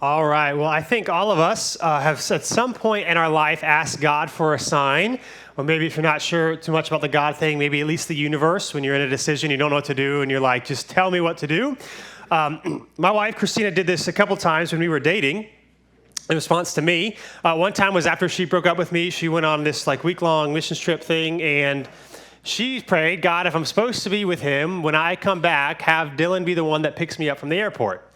All right. Well, I think all of us have at some point in our life asked God for a sign. Or maybe if you're not sure too much about the God thing, maybe at least the universe, when you're in a decision, you don't know what to do, and you're like, just tell me what to do. My wife, Christina, did this a couple times when we were dating. In response to me, one time was after she broke up with me. She went on this week-long mission trip thing, and she prayed, God, if I'm supposed to be with him, when I come back, have Dylan be the one that picks me up from the airport.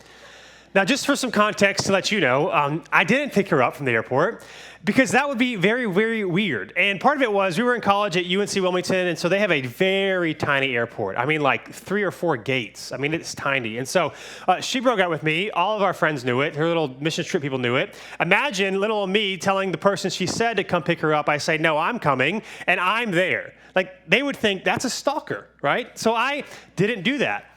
Now, just for some context to let you know, I didn't pick her up from the airport because that would be very, very weird. And part of it was we were in college at UNC Wilmington, and so they have a very tiny airport. I mean, like 3 or 4 gates. I mean, it's tiny. And so she broke up with me. All of our friends knew it. Her little mission trip people knew it. Imagine little old me telling the person she said to come pick her up, I say, no, I'm coming, and I'm there. They would think that's a stalker, right? So I didn't do that.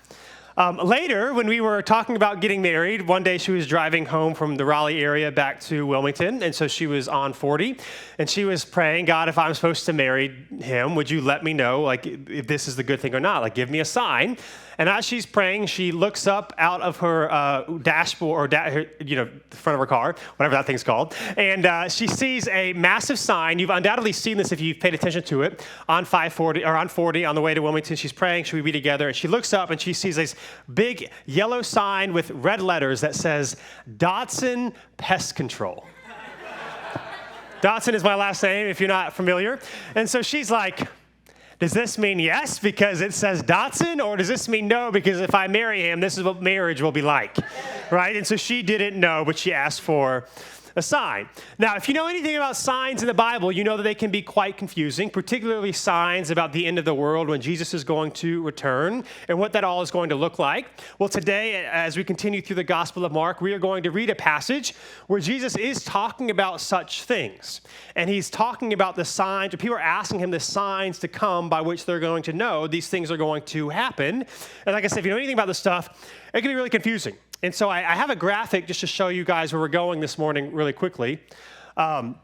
Later, when we were talking about getting married, one day she was driving home from the Raleigh area back to Wilmington, and so she was on 40, and she was praying, God, if I'm supposed to marry him, would you let me know, if this is the good thing or not? Give me a sign. And as she's praying, she looks up out of her dashboard, or the front of her car, whatever that thing's called, and she sees a massive sign. You've undoubtedly seen this if you've paid attention to it on 540 or on 40 on the way to Wilmington. She's praying, should we be together? And she looks up and she sees this big yellow sign with red letters that says Dodson Pest Control. Dodson is my last name, if you're not familiar. And so she's like, does this mean yes because it says Dodson, or does this mean no because if I marry him, this is what marriage will be like, right? And so she didn't know, but she asked for a sign. Now, if you know anything about signs in the Bible, you know that they can be quite confusing, particularly signs about the end of the world when Jesus is going to return and what that all is going to look like. Well, today, as we continue through the Gospel of Mark, we are going to read a passage where Jesus is talking about such things. And he's talking about the signs, or people are asking him the signs to come by which they're going to know these things are going to happen. And like I said, if you know anything about this stuff, it can be really confusing. And so I have a graphic just to show you guys where we're going this morning really quickly. I'm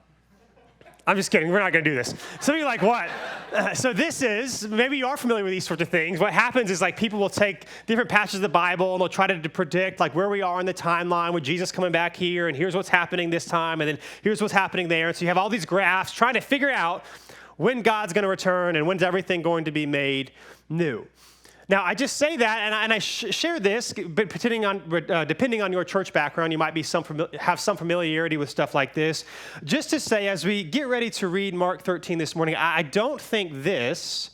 just kidding. We're not going to do this. Some of you are like, what? So this is, maybe you are familiar with these sorts of things. What happens is people will take different passages of the Bible and they'll try to predict where we are in the timeline with Jesus coming back here, and here's what's happening this time, and then here's what's happening there. And so you have all these graphs trying to figure out when God's going to return and when's everything going to be made new. Now, I just say that, and I share this, but depending on your church background, you might have some familiarity with stuff like this. Just to say, as we get ready to read Mark 13 this morning, I don't think this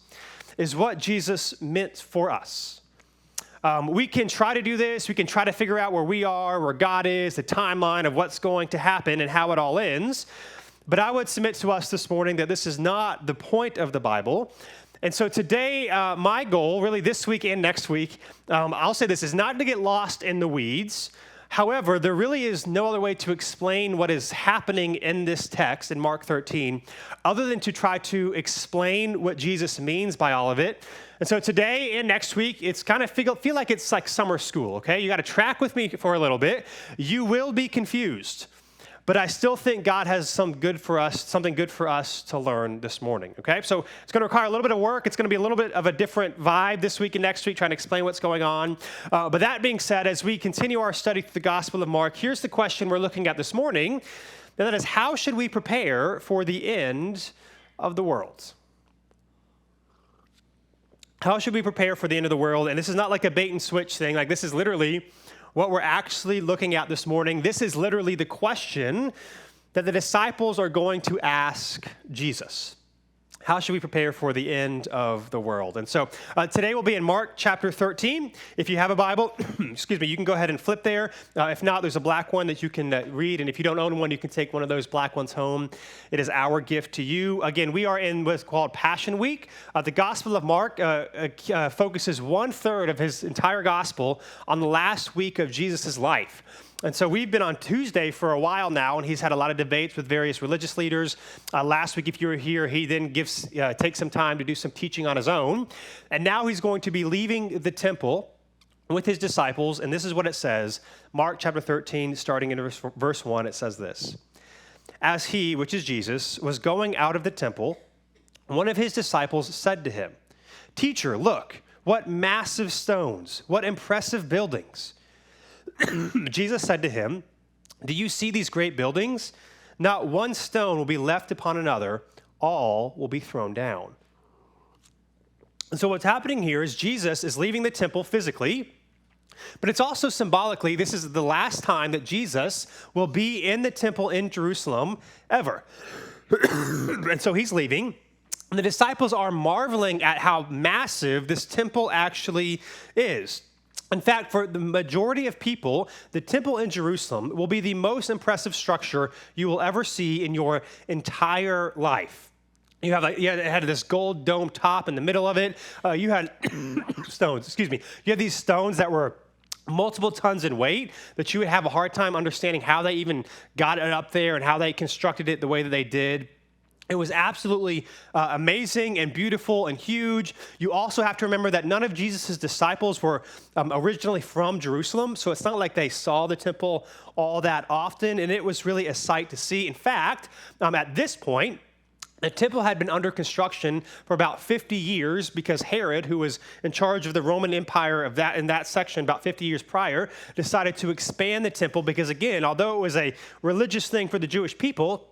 is what Jesus meant for us. We can try to do this. We can try to figure out where we are, where God is, the timeline of what's going to happen and how it all ends. But I would submit to us this morning that this is not the point of the Bible. And so today, my goal, really this week and next week, I'll say this, is not to get lost in the weeds. However, there really is no other way to explain what is happening in this text in Mark 13 other than to try to explain what Jesus means by all of it. And so today and next week, it's kind of feel like it's like summer school, okay? You got to track with me for a little bit. You will be confused. But I still think God has something good for us to learn this morning, okay? So it's going to require a little bit of work. It's going to be a little bit of a different vibe this week and next week, trying to explain what's going on. But that being said, as we continue our study through the Gospel of Mark, here's the question we're looking at this morning, and that is, how should we prepare for the end of the world? How should we prepare for the end of the world? And this is not like a bait and switch thing. This is literally what we're actually looking at this morning. This is literally the question that the disciples are going to ask Jesus. How should we prepare for the end of the world? And so today we'll be in Mark chapter 13. If you have a Bible, excuse me, you can go ahead and flip there. If not, there's a black one that you can read. And if you don't own one, you can take one of those black ones home. It is our gift to you. Again, we are in what's called Passion Week. The Gospel of Mark focuses 1/3 of his entire gospel on the last week of Jesus' life. And so we've been on Tuesday for a while now, and he's had a lot of debates with various religious leaders. Last week, if you were here, he then takes some time to do some teaching on his own. And now he's going to be leaving the temple with his disciples, and this is what it says. Mark chapter 13, starting in verse 1, it says this. As he, which is Jesus, was going out of the temple, one of his disciples said to him, "Teacher, look, what massive stones, what impressive buildings." Jesus said to him, Do you see these great buildings? Not one stone will be left upon another. All will be thrown down. And so what's happening here is Jesus is leaving the temple physically, but it's also symbolically, this is the last time that Jesus will be in the temple in Jerusalem ever. And so he's leaving. And the disciples are marveling at how massive this temple actually is. In fact, for the majority of people, the temple in Jerusalem will be the most impressive structure you will ever see in your entire life. You had this gold dome top in the middle of it. You had stones, You had these stones that were multiple tons in weight that you would have a hard time understanding how they even got it up there and how they constructed it the way that they did. It was absolutely amazing and beautiful and huge. You also have to remember that none of Jesus' disciples were originally from Jerusalem, so it's not like they saw the temple all that often, and it was really a sight to see. In fact, at this point, the temple had been under construction for about 50 years because Herod, who was in charge of the Roman Empire of that in that section about 50 years prior, decided to expand the temple because, again, although it was a religious thing for the Jewish people,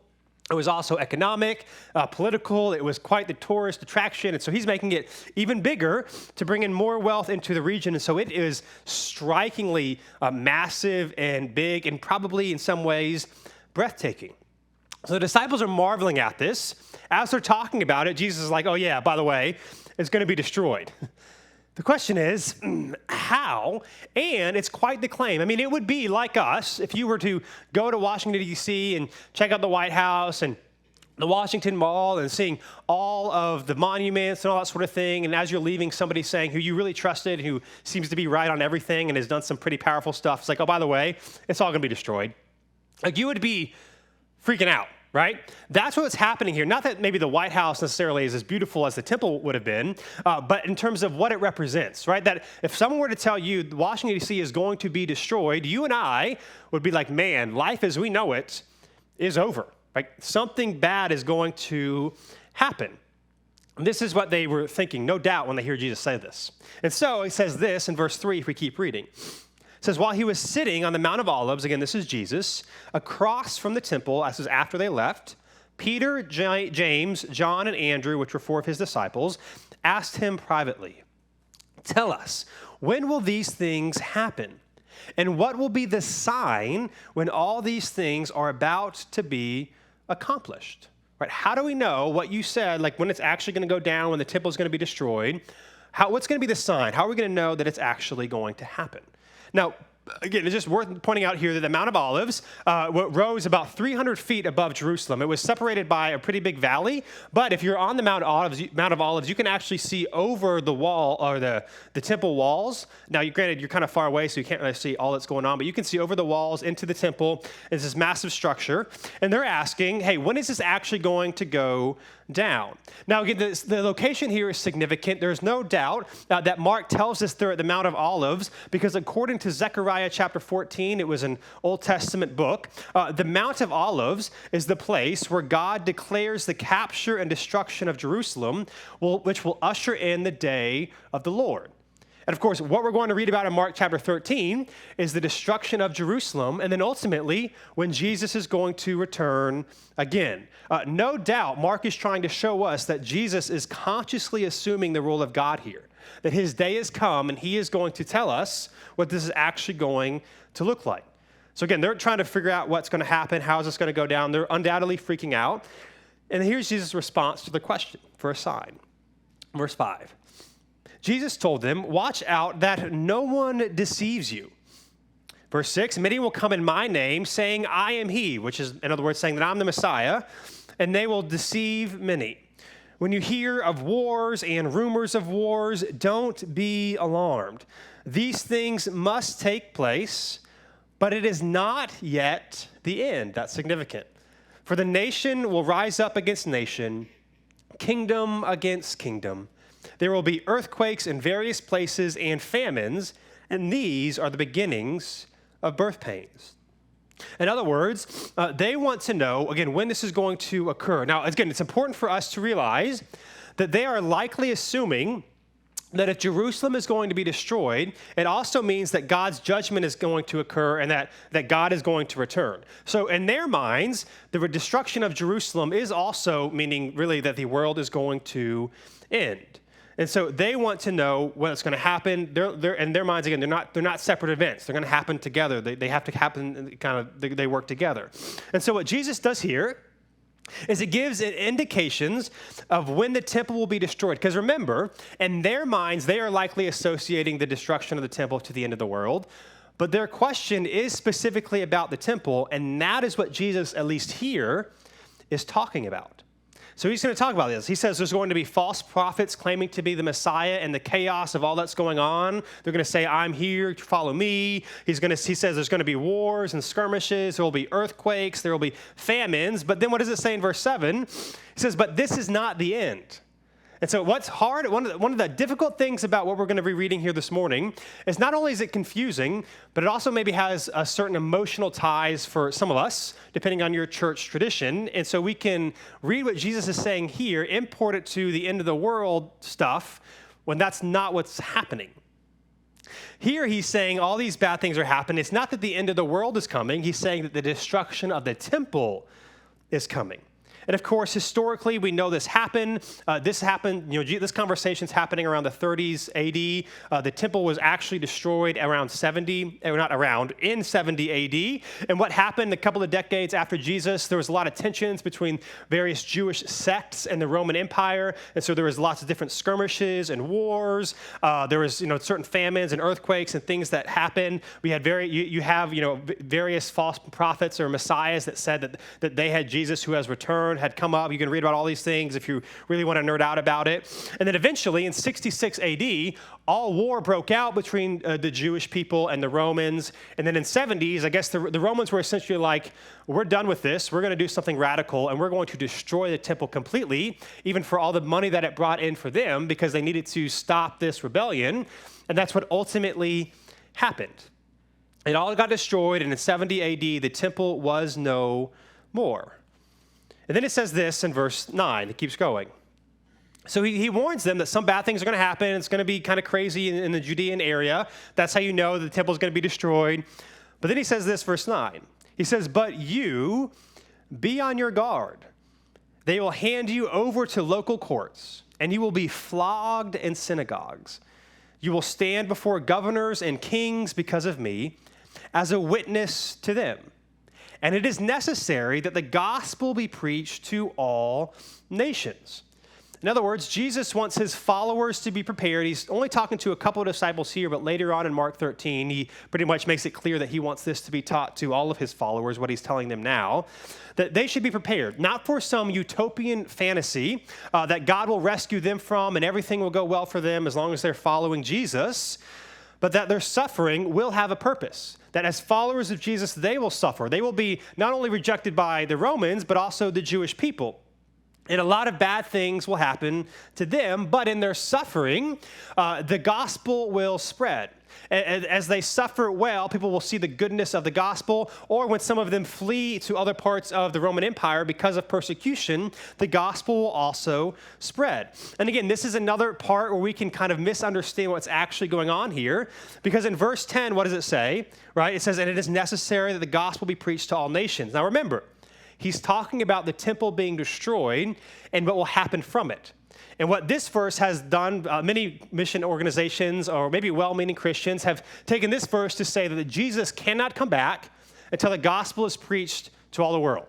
it was also economic, political. It was quite the tourist attraction. And so he's making it even bigger to bring in more wealth into the region. And so it is strikingly massive and big and probably in some ways breathtaking. So the disciples are marveling at this. As they're talking about it, Jesus is like, oh yeah, by the way, it's going to be destroyed. The question is, how? And it's quite the claim. I mean, it would be like us if you were to go to Washington, D.C. and check out the White House and the Washington Mall and seeing all of the monuments and all that sort of thing. And as you're leaving, somebody saying who you really trusted, who seems to be right on everything and has done some pretty powerful stuff. It's like, oh, by the way, it's all going to be destroyed. Like, you would be freaking out. Right? That's what's happening here. Not that maybe the White House necessarily is as beautiful as the temple would have been, but in terms of what it represents, right? That if someone were to tell you Washington, D.C. is going to be destroyed, you and I would be like, man, life as we know it is over. Right? Something bad is going to happen. And this is what they were thinking, no doubt, when they hear Jesus say this. And so he says this in verse 3, if we keep reading. It says, while he was sitting on the Mount of Olives, again, this is Jesus, across from the temple, as is after they left, Peter, James, John, and Andrew, which were four of his disciples, asked him privately, tell us, when will these things happen? And what will be the sign when all these things are about to be accomplished? Right? How do we know what you said, like when it's actually going to go down, when the temple is going to be destroyed? What's going to be the sign? How are we going to know that it's actually going to happen? Now, again, it's just worth pointing out here that the Mount of Olives rose about 300 feet above Jerusalem. It was separated by a pretty big valley, but if you're on the Mount of Olives, you can actually see over the wall or the temple walls. Now, granted, you're kind of far away, so you can't really see all that's going on, but you can see over the walls into the temple. It's this massive structure, and they're asking, hey, when is this actually going to go down? Now, again, the location here is significant. There's no doubt that Mark tells us they're at the Mount of Olives because according to Zechariah chapter 14, it was an Old Testament book, the Mount of Olives is the place where God declares the capture and destruction of Jerusalem, which will usher in the day of the Lord. And of course, what we're going to read about in Mark chapter 13 is the destruction of Jerusalem, and then ultimately when Jesus is going to return again. No doubt, Mark is trying to show us that Jesus is consciously assuming the role of God here, that his day has come and he is going to tell us what this is actually going to look like. So again, they're trying to figure out what's going to happen, how is this going to go down. They're undoubtedly freaking out. And here's Jesus' response to the question for a sign. Verse 5. Jesus told them, watch out that no one deceives you. Verse 6, many will come in my name saying, I am he, which is, in other words, saying that I'm the Messiah, and they will deceive many. When you hear of wars and rumors of wars, don't be alarmed. These things must take place, but it is not yet the end. That's significant. For the nation will rise up against nation, kingdom against kingdom. There will be earthquakes in various places and famines, and these are the beginnings of birth pains. In other words, they want to know, again, when this is going to occur. Now, again, it's important for us to realize that they are likely assuming that if Jerusalem is going to be destroyed, it also means that God's judgment is going to occur and that God is going to return. So in their minds, the destruction of Jerusalem is also meaning really that the world is going to end. And so they want to know what's going to happen. They're in their minds, again, they're not separate events. They're going to happen together. They have to happen they work together. And so what Jesus does here is it gives indications of when the temple will be destroyed. Because remember, in their minds, they are likely associating the destruction of the temple to the end of the world. But their question is specifically about the temple, and that is what Jesus, at least here, is talking about. So he's going to talk about this. He says there's going to be false prophets claiming to be the Messiah, and the chaos of all that's going on, they're going to say, I'm here, follow me. He says there's going to be wars and skirmishes. There will be earthquakes. There will be famines. But then what does it say in verse 7? He says, but this is not the end. And so what's hard, one of the difficult things about what we're going to be reading here this morning is not only is it confusing, but it also maybe has a certain emotional ties for some of us, depending on your church tradition. And so we can read what Jesus is saying here, import it to the end of the world stuff, when that's not what's happening. Here he's saying all these bad things are happening. It's not that the end of the world is coming. He's saying that the destruction of the temple is coming. And of course, historically, we know this happened. This conversation's happening around the 30s AD. The temple was actually destroyed in 70 AD. And what happened a couple of decades after Jesus, there was a lot of tensions between various Jewish sects and the Roman Empire. And so there was lots of different skirmishes and wars. There was, certain famines and earthquakes and things that happened. We had various false prophets or messiahs that said that they had Jesus who has returned, had come up. You can read about all these things if you really want to nerd out about it. And then eventually in 66 AD, all war broke out between the Jewish people and the Romans. And then in 70s, I guess the Romans were essentially like, we're done with this. We're going to do something radical, and we're going to destroy the temple completely, even for all the money that it brought in for them, because they needed to stop this rebellion. And that's what ultimately happened. It all got destroyed, and in 70 AD, the temple was no more. And then it says this in verse 9. It keeps going. So he warns them that some bad things are going to happen. It's going to be kind of crazy in the Judean area. That's how you know the temple is going to be destroyed. But then he says this, verse 9. He says, but you be on your guard. They will hand you over to local courts, and you will be flogged in synagogues. You will stand before governors and kings because of me as a witness to them. And it is necessary that the gospel be preached to all nations. In other words, Jesus wants his followers to be prepared. He's only talking to a couple of disciples here, but later on in Mark 13, he pretty much makes it clear that he wants this to be taught to all of his followers, what he's telling them now, that they should be prepared, not for some utopian fantasy that God will rescue them from and everything will go well for them as long as they're following Jesus, but that their suffering will have a purpose, that as followers of Jesus, they will suffer. They will be not only rejected by the Romans, but also the Jewish people. And a lot of bad things will happen to them, but in their suffering, the gospel will spread. As they suffer well, people will see the goodness of the gospel, or when some of them flee to other parts of the Roman Empire because of persecution, the gospel will also spread. And again, this is another part where we can kind of misunderstand what's actually going on here, because in verse 10, what does it say? Right? It says, and it is necessary that the gospel be preached to all nations. Now remember, he's talking about the temple being destroyed and what will happen from it. And what this verse has done, many mission organizations or maybe well-meaning Christians have taken this verse to say that Jesus cannot come back until the gospel is preached to all the world.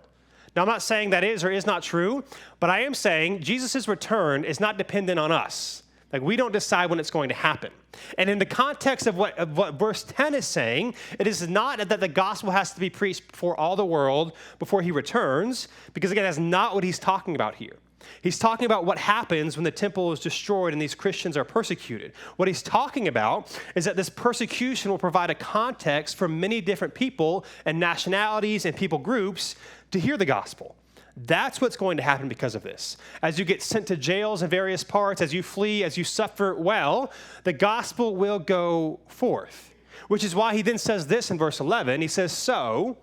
Now, I'm not saying that is or is not true, but I am saying Jesus' return is not dependent on us. Like, we don't decide when it's going to happen. And in the context of what verse 10 is saying, it is not that the gospel has to be preached for all the world before he returns, because again, that's not what he's talking about here. He's talking about what happens when the temple is destroyed and these Christians are persecuted. What he's talking about is that this persecution will provide a context for many different people and nationalities and people groups to hear the gospel. That's what's going to happen because of this. As you get sent to jails in various parts, as you flee, as you suffer well, the gospel will go forth. Which is why he then says this in verse 11. He says, so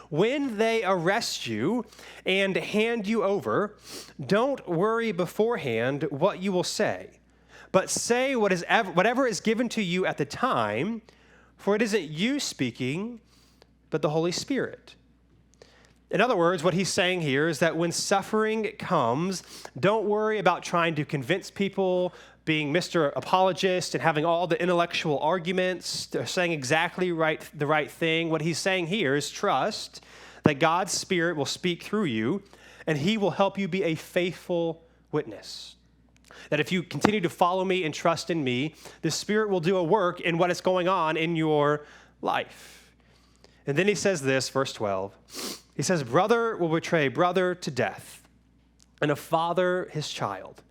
when they arrest you and hand you over, don't worry beforehand what you will say, but say whatever is given to you at the time, for it isn't you speaking, but the Holy Spirit. In other words, what he's saying here is that when suffering comes, don't worry about trying to convince people, being Mr. Apologist and having all the intellectual arguments, saying exactly the right thing. What he's saying here is trust that God's Spirit will speak through you, and he will help you be a faithful witness. That if you continue to follow me and trust in me, the Spirit will do a work in what is going on in your life. And then he says this, verse 12. He says, brother will betray brother to death, and a father his child.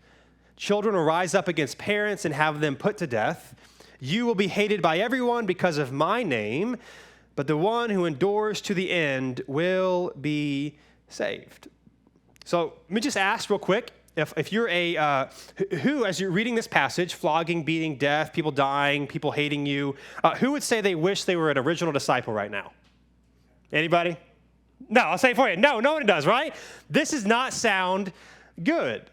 Children will rise up against parents and have them put to death. You will be hated by everyone because of my name, but the one who endures to the end will be saved. So let me just ask real quick, if you're who, as you're reading this passage, flogging, beating, death, people dying, people hating you, who would say they wish they were an original disciple right now? Anybody? No, I'll say it for you. No one does, right? This does not sound good.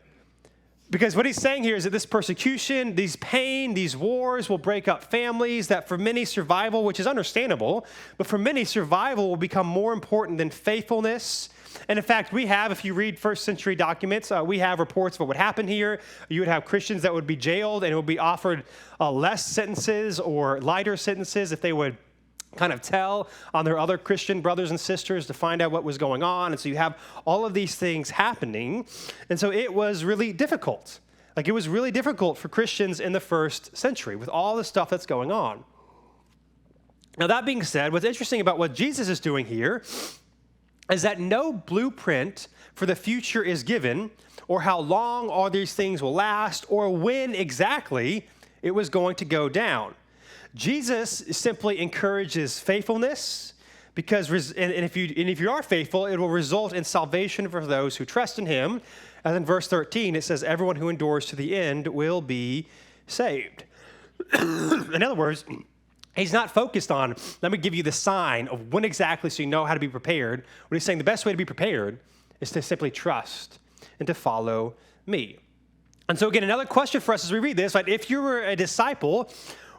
Because what he's saying here is that this persecution, these pain, these wars will break up families, that for many survival, which is understandable, but for many survival will become more important than faithfulness. And in fact, we have, if you read first century documents, we have reports of what would happen here. You would have Christians that would be jailed and would be offered less sentences or lighter sentences if they would kind of tell on their other Christian brothers and sisters to find out what was going on. And so you have all of these things happening. And so it was really difficult. It was really difficult for Christians in the first century with all the stuff that's going on. Now, that being said, what's interesting about what Jesus is doing here is that no blueprint for the future is given, or how long all these things will last, or when exactly it was going to go down. Jesus simply encourages faithfulness, because if you are faithful, it will result in salvation for those who trust in him. And in verse 13, it says, everyone who endures to the end will be saved. In other words, he's not focused on, let me give you the sign of when exactly so you know how to be prepared. What he's saying, the best way to be prepared is to simply trust and to follow me. And so again, another question for us as we read this, if you were a disciple,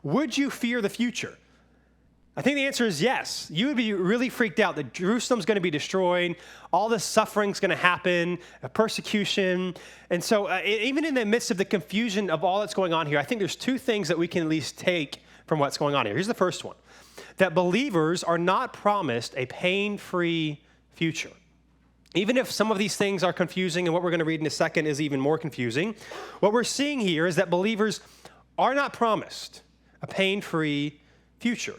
would you fear the future? I think the answer is yes. You would be really freaked out that Jerusalem's going to be destroyed, all this suffering's going to happen, persecution. And so even in the midst of the confusion of all that's going on here, I think there's two things that we can at least take from what's going on here. Here's the first one, that believers are not promised a pain-free future. Even if some of these things are confusing, and what we're going to read in a second is even more confusing, what we're seeing here is that believers are not promised a pain-free future.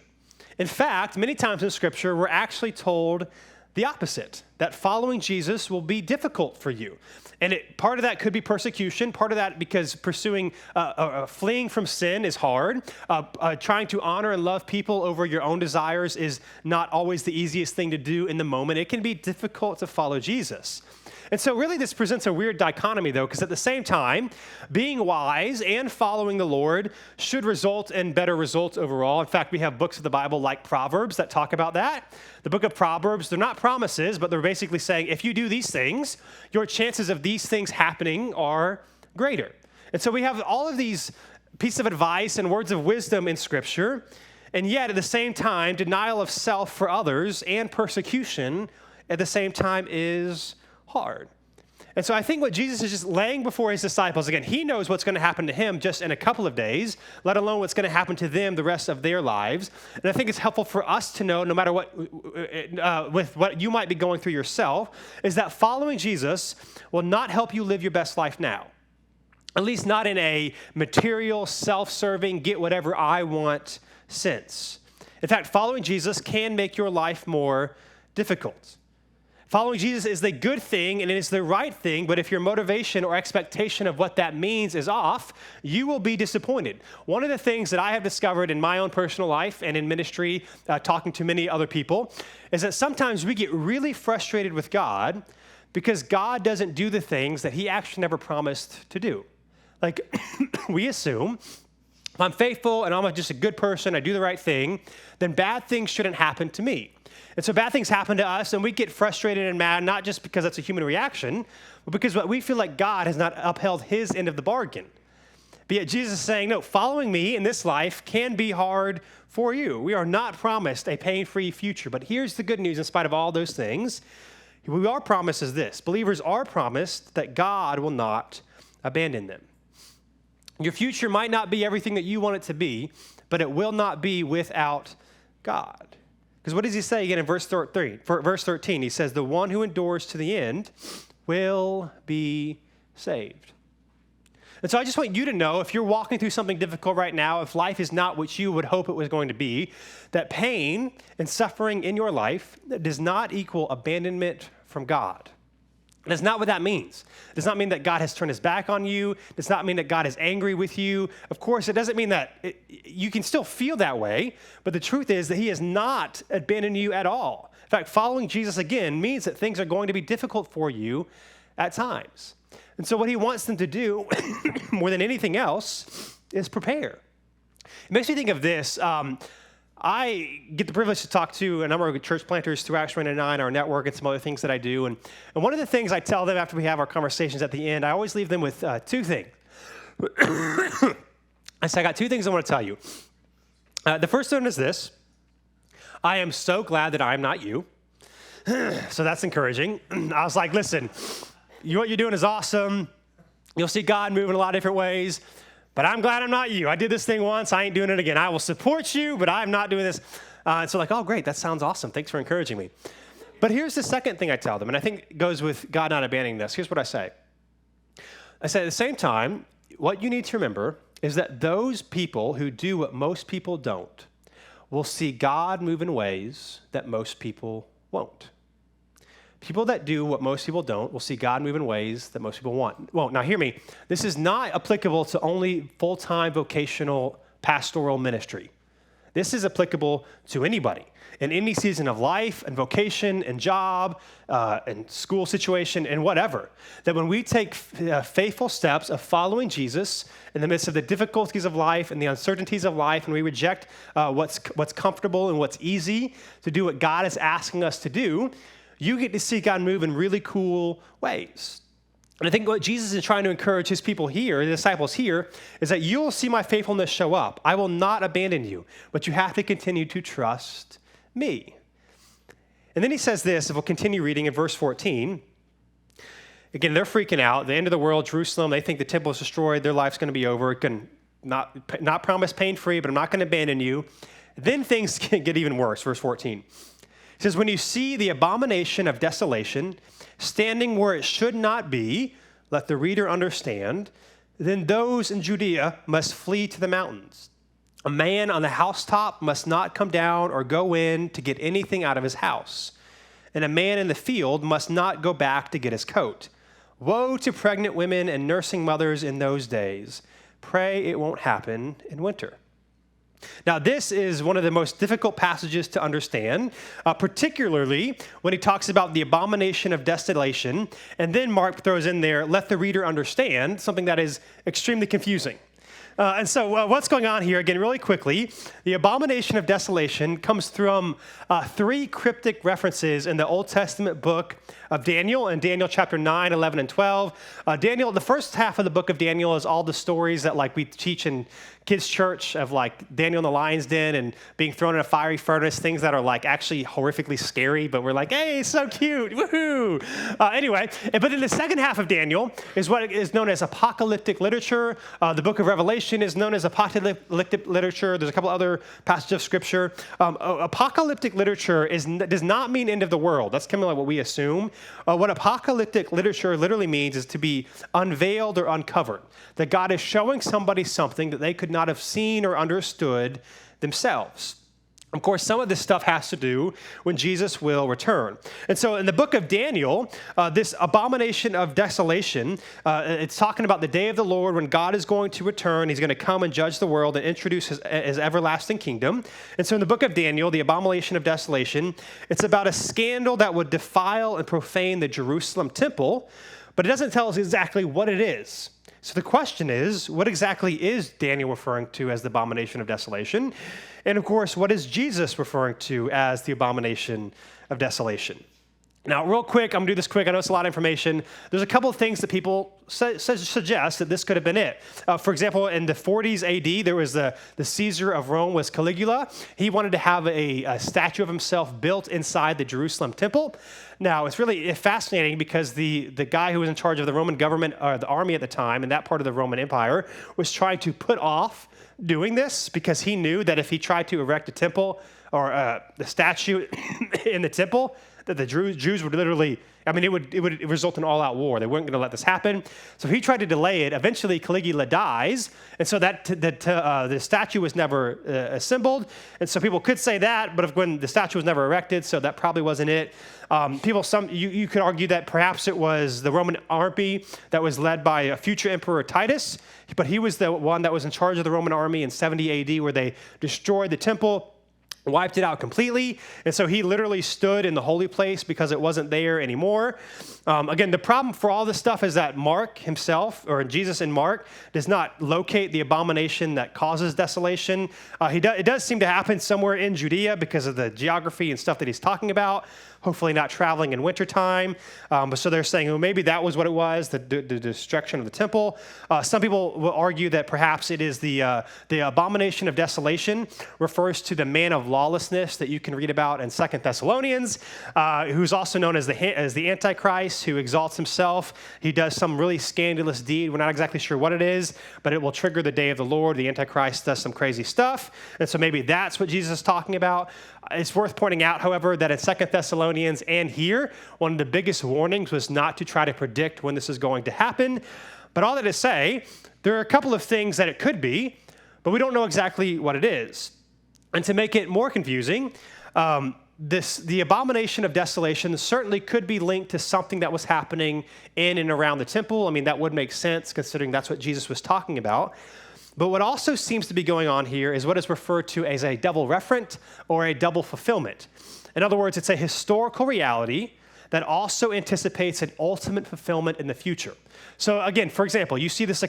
In fact, many times in Scripture, we're actually told the opposite, that following Jesus will be difficult for you. And part of that could be persecution, part of that because fleeing from sin is hard. Trying to honor and love people over your own desires is not always the easiest thing to do in the moment. It can be difficult to follow Jesus. And so really this presents a weird dichotomy, though, because at the same time, being wise and following the Lord should result in better results overall. In fact, we have books of the Bible like Proverbs that talk about that. The book of Proverbs, they're not promises, but they're basically saying, if you do these things, your chances of these things happening are greater. And so we have all of these pieces of advice and words of wisdom in Scripture, and yet at the same time, denial of self for others and persecution at the same time is hard. And so I think what Jesus is just laying before his disciples, again, he knows what's going to happen to him just in a couple of days, let alone what's going to happen to them the rest of their lives. And I think it's helpful for us to know, no matter what, with what you might be going through yourself, is that following Jesus will not help you live your best life now. At least not in a material, self-serving, get whatever I want sense. In fact, following Jesus can make your life more difficult. Following Jesus is the good thing and it is the right thing, but if your motivation or expectation of what that means is off, you will be disappointed. One of the things that I have discovered in my own personal life and in ministry, talking to many other people, is that sometimes we get really frustrated with God because God doesn't do the things that he actually never promised to do. We assume if I'm faithful and I'm just a good person, I do the right thing, then bad things shouldn't happen to me. And so bad things happen to us, and we get frustrated and mad, not just because that's a human reaction, but because we feel like God has not upheld his end of the bargain. But yet Jesus is saying, no, following me in this life can be hard for you. We are not promised a pain-free future. But here's the good news in spite of all those things. What we are promised is this. Believers are promised that God will not abandon them. Your future might not be everything that you want it to be, but it will not be without God. Because what does he say again in verse 13? He says, the one who endures to the end will be saved. And so I just want you to know, if you're walking through something difficult right now, if life is not what you would hope it was going to be, that pain and suffering in your life does not equal abandonment from God. That's not what that means. It does not mean that God has turned his back on you. It does not mean that God is angry with you. Of course, it doesn't mean that you can still feel that way, but the truth is that he has not abandoned you at all. In fact, following Jesus again means that things are going to be difficult for you at times. And so what he wants them to do more than anything else is prepare. It makes me think of this. I get the privilege to talk to a number of church planters through Acts 99, our network, and some other things that I do. And one of the things I tell them after we have our conversations at the end, I always leave them with two things. I say, I got two things I want to tell you. The first one is this. I am so glad that I'm not you. So that's encouraging. I was like, listen, what you're doing is awesome. You'll see God move in a lot of different ways. But I'm glad I'm not you. I did this thing once. I ain't doing it again. I will support you, but I'm not doing this. And so like, oh, great. That sounds awesome. Thanks for encouraging me. But here's the second thing I tell them, and I think it goes with God not abandoning this. Here's what I say. I say at the same time, what you need to remember is that those people who do what most people don't will see God move in ways that most people won't. People that do what most people don't will see God move in ways that most people won't. Now, hear me. This is not applicable to only full-time vocational pastoral ministry. This is applicable to anybody in any season of life and vocation and job and school situation and whatever. That when we take faithful steps of following Jesus in the midst of the difficulties of life and the uncertainties of life, and we reject what's comfortable and what's easy to do what God is asking us to do, you get to see God move in really cool ways. And I think what Jesus is trying to encourage his people here, the disciples here, is that you will see my faithfulness show up. I will not abandon you, but you have to continue to trust me. And then he says this, if we'll continue reading in verse 14. Again, they're freaking out. The end of the world, Jerusalem, they think the temple is destroyed. Their life's going to be over. It can not promise pain-free, but I'm not going to abandon you. Then things get even worse, verse 14. It says, when you see the abomination of desolation standing where it should not be, let the reader understand, then those in Judea must flee to the mountains. A man on the housetop must not come down or go in to get anything out of his house. And a man in the field must not go back to get his coat. Woe to pregnant women and nursing mothers in those days. Pray it won't happen in winter. Now, this is one of the most difficult passages to understand, particularly when he talks about the abomination of desolation. And then Mark throws in there, let the reader understand, something that is extremely confusing. And so what's going on here, again, really quickly, the abomination of desolation comes from three cryptic references in the Old Testament book of Daniel, in Daniel chapter 9, 11, and 12. Daniel, the first half of the book of Daniel is all the stories that like we teach in kids' church of like Daniel in the lion's den and being thrown in a fiery furnace, things that are like actually horrifically scary, but we're like, hey, it's so cute, woohoo. Anyway, but then the second half of Daniel is what is known as Apocalyptic Literature. The book of Revelation is known as Apocalyptic Literature. There's a couple other passages of scripture. Apocalyptic Literature does not mean end of the world. That's kind of like what we assume. What Apocalyptic Literature literally means is to be unveiled or uncovered. That God is showing somebody something that they could not have seen or understood themselves. Of course, some of this stuff has to do when Jesus will return. And so in the book of Daniel, this abomination of desolation, it's talking about the day of the Lord when God is going to return. He's going to come and judge the world and introduce his everlasting kingdom. And so in the book of Daniel, the abomination of desolation, it's about a scandal that would defile and profane the Jerusalem temple, but it doesn't tell us exactly what it is. So the question is, what exactly is Daniel referring to as the abomination of desolation? And of course, what is Jesus referring to as the abomination of desolation? Now, real quick, I'm going to do this quick. I know it's a lot of information. There's a couple of things that people suggest that this could have been it. For example, in the 40s AD, there was the Caesar of Rome was Caligula. He wanted to have a statue of himself built inside the Jerusalem temple. Now, it's really fascinating because the guy who was in charge of the Roman government, or the army at the time, in that part of the Roman Empire, was trying to put off doing this because he knew that if he tried to erect a temple or the statue in the temple, that the Jews would literally, it would result in all-out war. They weren't going to let this happen. So he tried to delay it. Eventually, Caligula dies, and so the statue was never assembled. And so people could say that, but when the statue was never erected, so that probably wasn't it. You could argue that perhaps it was the Roman army that was led by a future emperor Titus, but he was the one that was in charge of the Roman army in 70 AD, where they destroyed the temple, wiped it out completely, and so he literally stood in the holy place because it wasn't there anymore. Again, the problem for all this stuff is that Mark himself, or Jesus in Mark, does not locate the abomination that causes desolation. It does seem to happen somewhere in Judea because of the geography and stuff that he's talking about, hopefully not traveling in wintertime. So they're saying, well, maybe that was what it was, the destruction of the temple. Some people will argue that perhaps it is the Abomination of Desolation refers to the man of lawlessness that you can read about in 2 Thessalonians, who's also known as the Antichrist, who exalts himself. He does some really scandalous deed. We're not exactly sure what it is, but it will trigger the day of the Lord. The Antichrist does some crazy stuff, and so maybe that's what Jesus is talking about. It's worth pointing out, however, that in 2 Thessalonians and here, one of the biggest warnings was not to try to predict when this is going to happen. But all that to say, there are a couple of things that it could be, but we don't know exactly what it is. And to make it more confusing, the abomination of desolation certainly could be linked to something that was happening in and around the temple. That would make sense considering that's what Jesus was talking about. But what also seems to be going on here is what is referred to as a double referent or a double fulfillment. In other words, it's a historical reality that also anticipates an ultimate fulfillment in the future. So again, for example, you see this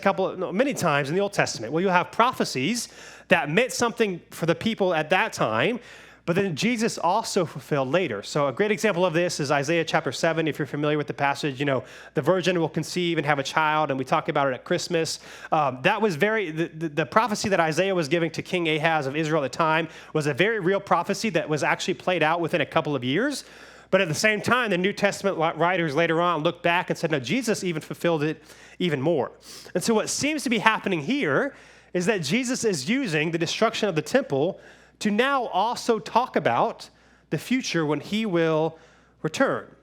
many times in the Old Testament, where you'll have prophecies that meant something for the people at that time, but then Jesus also fulfilled later. So a great example of this is Isaiah chapter 7. If you're familiar with the passage, the virgin will conceive and have a child, and we talk about it at Christmas. That was the prophecy that Isaiah was giving to King Ahaz of Israel at the time was a very real prophecy that was actually played out within a couple of years. But at the same time, the New Testament writers later on looked back and said, no, Jesus even fulfilled it even more. And so what seems to be happening here is that Jesus is using the destruction of the temple to now also talk about the future when he will return.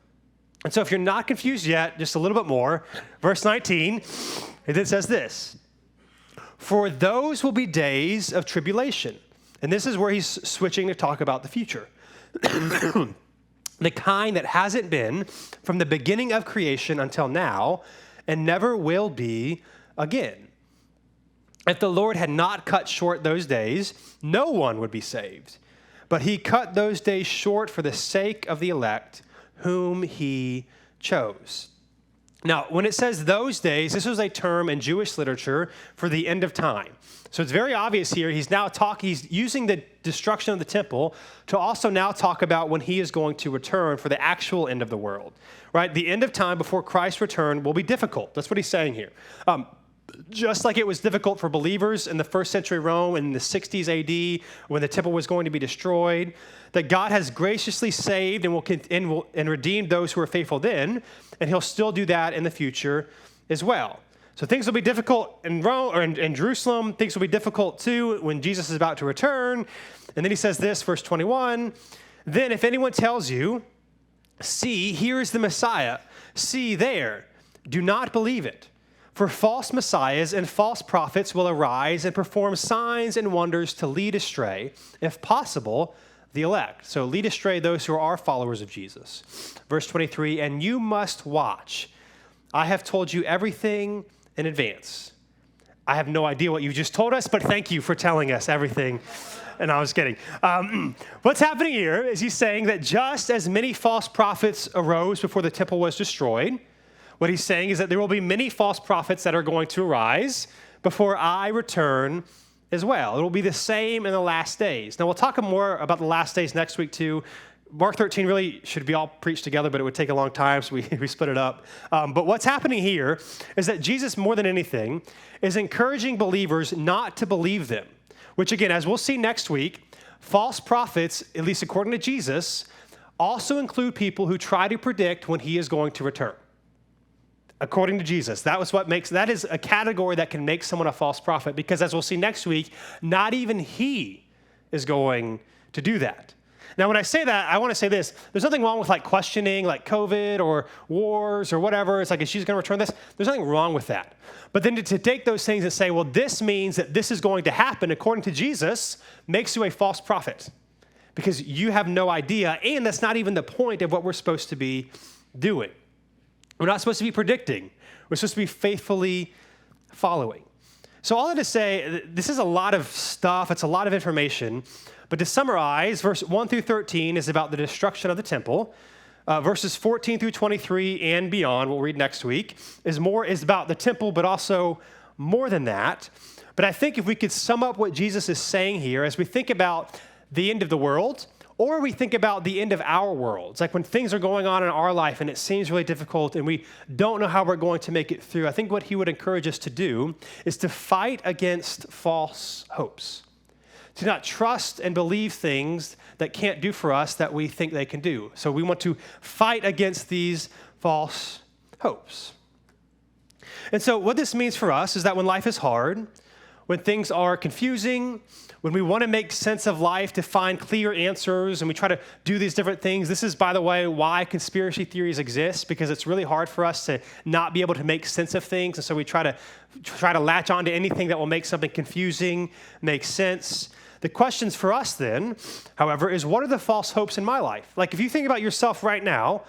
And so if you're not confused yet, just a little bit more, verse 19, it says this: for those will be days of tribulation. And this is where he's switching to talk about the future. The kind that hasn't been from the beginning of creation until now and never will be again. If the Lord had not cut short those days, no one would be saved. But he cut those days short for the sake of the elect, whom he chose. Now, when it says those days, this was a term in Jewish literature for the end of time. So it's very obvious here. He's using the destruction of the temple to also now talk about when he is going to return for the actual end of the world, right? The end of time before Christ's return will be difficult. That's what he's saying here. Just like it was difficult for believers in the first century Rome in the 60s AD when the temple was going to be destroyed, that God has graciously saved and redeemed those who are faithful then, and he'll still do that in the future as well. So things will be difficult in Rome or in Jerusalem. Things will be difficult too when Jesus is about to return. And then he says this, verse 21, then if anyone tells you, see, here is the Messiah, see there, do not believe it. For false messiahs and false prophets will arise and perform signs and wonders to lead astray, if possible, the elect. So lead astray those who are followers of Jesus. Verse 23, and you must watch. I have told you everything in advance. I have no idea what you just told us, but thank you for telling us everything. And I was kidding. What's happening here is he's saying that just as many false prophets arose before the temple was destroyed, what he's saying is that there will be many false prophets that are going to arise before I return as well. It will be the same in the last days. Now, we'll talk more about the last days next week, too, Mark 13 really should be all preached together, but it would take a long time, so we split it up. But what's happening here is that Jesus, more than anything, is encouraging believers not to believe them, which again, as we'll see next week, false prophets, at least according to Jesus, also include people who try to predict when he is going to return. According to Jesus, that is a category that can make someone a false prophet, because as we'll see next week, not even he is going to do that. Now, when I say that, I want to say this. There's nothing wrong with like questioning like COVID or wars or whatever. It's like, is she going to return this? There's nothing wrong with that. But then to take those things and say, well, this means that this is going to happen according to Jesus, makes you a false prophet, because you have no idea, and that's not even the point of what we're supposed to be doing. We're not supposed to be predicting. We're supposed to be faithfully following. So all that to say, this is a lot of stuff. It's a lot of information. But to summarize, verse 1 through 13 is about the destruction of the temple. Verses 14 through 23 and beyond, we'll read next week, is about the temple, but also more than that. But I think if we could sum up what Jesus is saying here as we think about the end of the world, or we think about the end of our world. It's like when things are going on in our life and it seems really difficult and we don't know how we're going to make it through. I think what he would encourage us to do is to fight against false hopes, to not trust and believe things that can't do for us that we think they can do. So we want to fight against these false hopes. And so what this means for us is that when life is hard, when things are confusing, when we want to make sense of life to find clear answers and we try to do these different things, this is, by the way, why conspiracy theories exist, because it's really hard for us to not be able to make sense of things. And so we try to latch on to anything that will make something confusing make sense. The questions for us then, however, is what are the false hopes in my life? Like if you think about yourself right now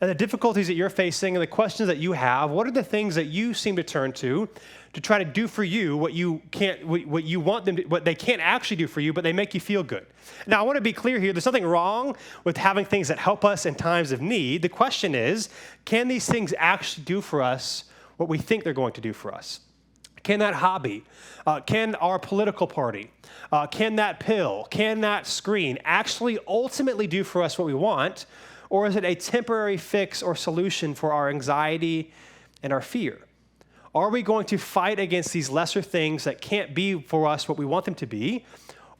and the difficulties that you're facing and the questions that you have, what are the things that you seem to turn to try to do for you what you want them to, what they can't actually do for you, but they make you feel good. Now, I want to be clear here. There's nothing wrong with having things that help us in times of need. The question is, can these things actually do for us what we think they're going to do for us? Can that hobby, can our political party, can that pill, can that screen actually ultimately do for us what we want? Or is it a temporary fix or solution for our anxiety and our fear? Are we going to fight against these lesser things that can't be for us what we want them to be?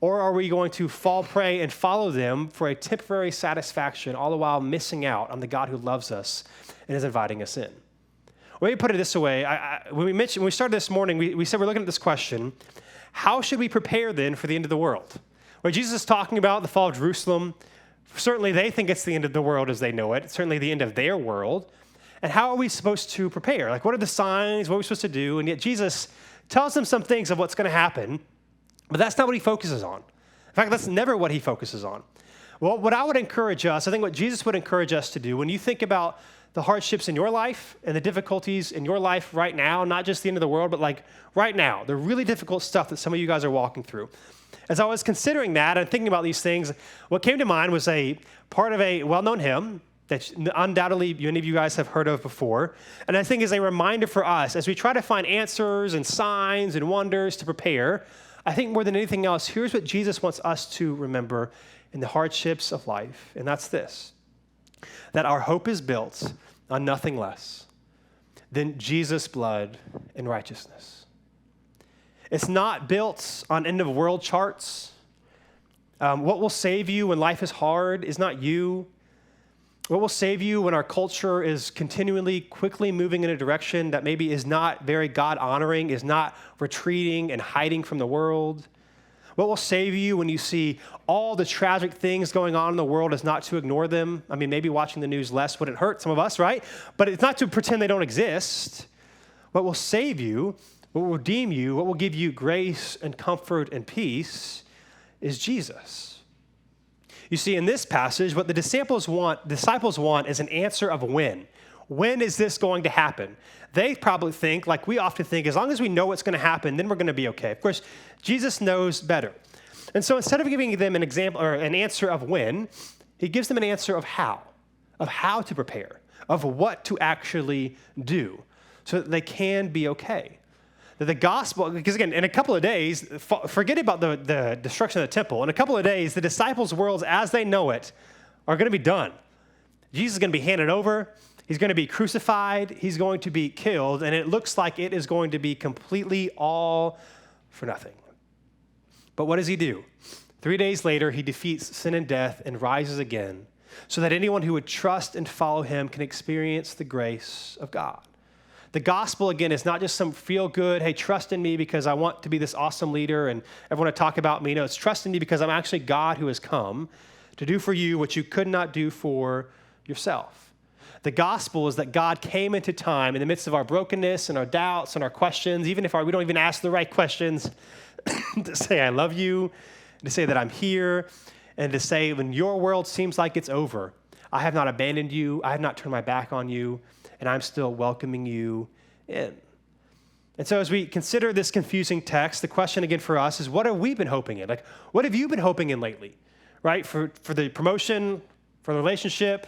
Or are we going to fall prey and follow them for a temporary satisfaction, all the while missing out on the God who loves us and is inviting us in? Let me put it this way. When we started this morning, we said we're looking at this question, how should we prepare then for the end of the world? Where Jesus is talking about the fall of Jerusalem, certainly they think it's the end of the world as they know it. It's certainly the end of their world. And how are we supposed to prepare? Like, what are the signs? What are we supposed to do? And yet Jesus tells them some things of what's going to happen, but that's not what he focuses on. In fact, that's never what he focuses on. Well, what I would encourage us, I think what Jesus would encourage us to do when you think about the hardships in your life and the difficulties in your life right now, not just the end of the world, but like right now, the really difficult stuff that some of you guys are walking through. As I was considering that and thinking about these things, what came to mind was a part of a well-known hymn that undoubtedly many of you guys have heard of before. And I think is a reminder for us as we try to find answers and signs and wonders to prepare, I think more than anything else, here's what Jesus wants us to remember in the hardships of life. And that's this, that our hope is built on nothing less than Jesus' blood and righteousness. It's not built on end of world charts. What will save you when life is hard is not you. What will save you when our culture is continually, quickly moving in a direction that maybe is not very God-honoring, is not retreating and hiding from the world? What will save you when you see all the tragic things going on in the world is not to ignore them? I mean, maybe watching the news less wouldn't hurt some of us, right? But it's not to pretend they don't exist. What will save you, what will redeem you, what will give you grace and comfort and peace is Jesus. You see, in this passage, what the disciples want is an answer of when. When is this going to happen? They probably think, like we often think, as long as we know what's going to happen, then we're going to be okay. Of course, Jesus knows better. And so instead of giving them an example or an answer of when, he gives them an answer of how to prepare, of what to actually do so that they can be okay. That the gospel, because again, in a couple of days, forget about the destruction of the temple. In a couple of days, the disciples' worlds as they know it are going to be done. Jesus is going to be handed over. He's going to be crucified. He's going to be killed. And it looks like it is going to be completely all for nothing. But what does he do? 3 days later, he defeats sin and death and rises again so that anyone who would trust and follow him can experience the grace of God. The gospel, again, is not just some feel-good, hey, trust in me because I want to be this awesome leader and everyone to talk about me. No, it's trust in me because I'm actually God who has come to do for you what you could not do for yourself. The gospel is that God came into time in the midst of our brokenness and our doubts and our questions, even if we don't even ask the right questions, to say, I love you, to say that I'm here, and to say when your world seems like it's over, I have not abandoned you, I have not turned my back on you, and I'm still welcoming you in. And so as we consider this confusing text, the question again for us is, what have we been hoping in? Like, what have you been hoping in lately, right? For the promotion, for the relationship,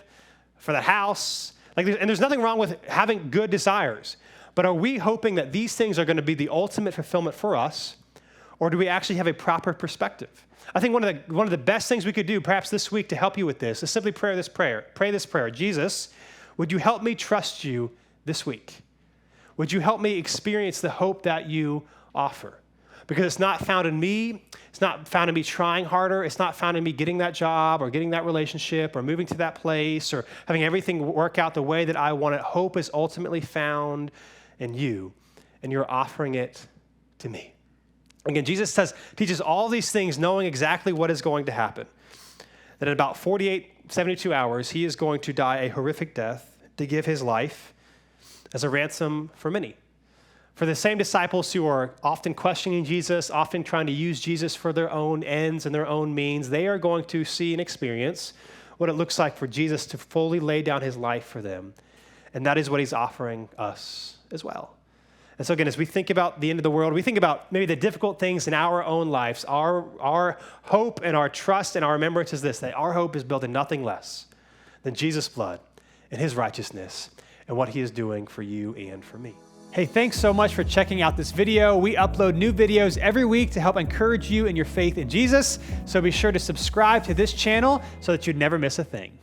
for the house. And there's nothing wrong with having good desires, but are we hoping that these things are going to be the ultimate fulfillment for us, or do we actually have a proper perspective? I think one of the best things we could do perhaps this week to help you with this is simply pray this prayer. Jesus, would you help me trust you this week? Would you help me experience the hope that you offer? Because it's not found in me. It's not found in me trying harder. It's not found in me getting that job or getting that relationship or moving to that place or having everything work out the way that I want it. Hope is ultimately found in you, and you're offering it to me. Again, Jesus teaches all these things knowing exactly what is going to happen. That in about 72 hours, he is going to die a horrific death to give his life as a ransom for many. For the same disciples who are often questioning Jesus, often trying to use Jesus for their own ends and their own means, they are going to see and experience what it looks like for Jesus to fully lay down his life for them. And that is what he's offering us as well. And so again, as we think about the end of the world, we think about maybe the difficult things in our own lives, our hope and our trust and our remembrance is this, that our hope is built in nothing less than Jesus' blood and his righteousness and what he is doing for you and for me. Hey, thanks so much for checking out this video. We upload new videos every week to help encourage you in your faith in Jesus. So be sure to subscribe to this channel so that you never miss a thing.